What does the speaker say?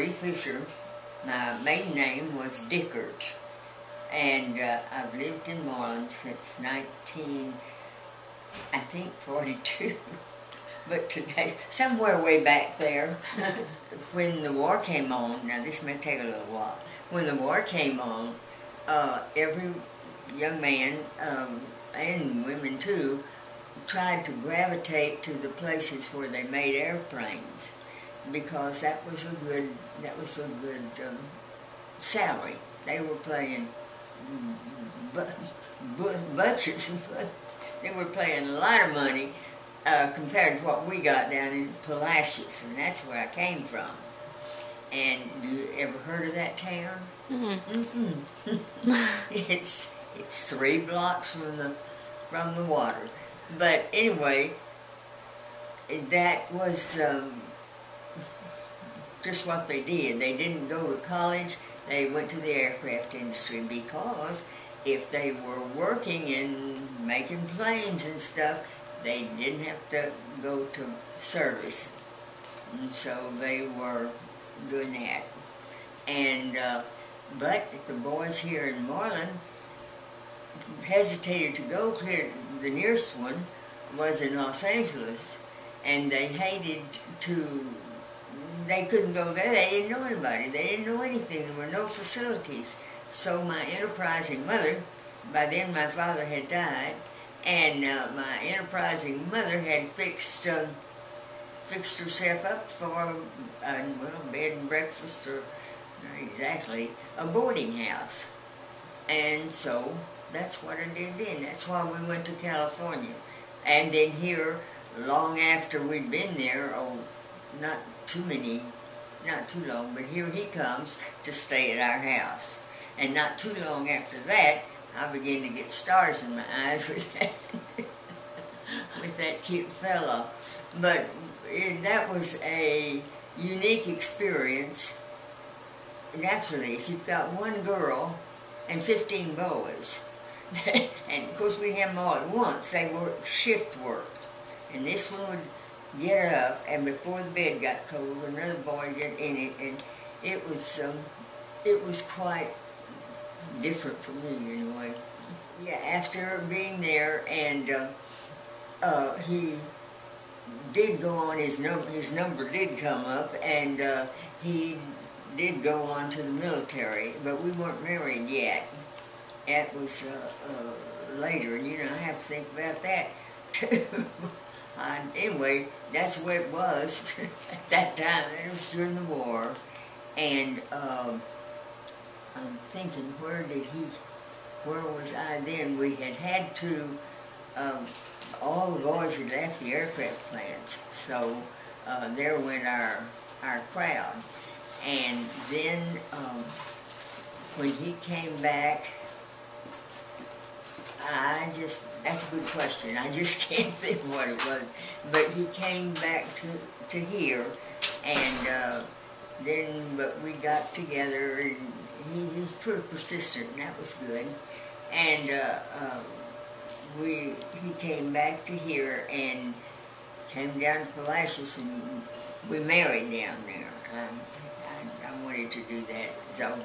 Marie Fisher. My maiden name was Dickert, and I've lived in Marlin since 42. But today, somewhere way back there, when the war came on, now this may take a little while, when the war came on, every young man, and women too, tried to gravitate to the places where they made airplanes, because that was a good salary. They were playing budgets, they were paying a lot of money compared to what we got down in Palacios, and that's where I came from. And you ever heard of that town? It's 3 blocks from the water. But anyway, that was just what they did. They didn't go to college. They went to the aircraft industry, because if they were working and making planes and stuff, they didn't have to go to service. And so they were doing that. And but the boys here in Marlin hesitated to go clear. The nearest one was in Los Angeles, and they hated to. They couldn't go there. They didn't know anybody. They didn't know anything. There were no facilities. So my enterprising mother, by then my father had died, and my enterprising mother had fixed herself up for bed and breakfast, or not exactly, a boarding house. And so that's what I did then. That's why we went to California. And then here, long after we'd been there, not too long, but here he comes to stay at our house. And not too long after that, I began to get stars in my eyes with that cute fella. But that was a unique experience. Naturally, if you've got one girl and 15 boys, and of course we had them all at once, they were shift worked. And this one would get up, and before the bed got cold, another boy would get in it, and it was quite different for me anyway. Yeah, after being there, and he did go on, his number did come up, and he did go on to the military, but we weren't married yet. That was later, and I have to think about that too. Anyway, that's the way it was at that time. It was during the war, and I'm thinking, where was I then? We had to, all the boys had left the aircraft plants, so there went our crowd. And then when he came back, that's a good question. I just can't think of what it was. But he came back to here, and but we got together, and he's pretty persistent, and that was good. And he came back to here and came down to Palacios, and we married down there. I wanted to do that, so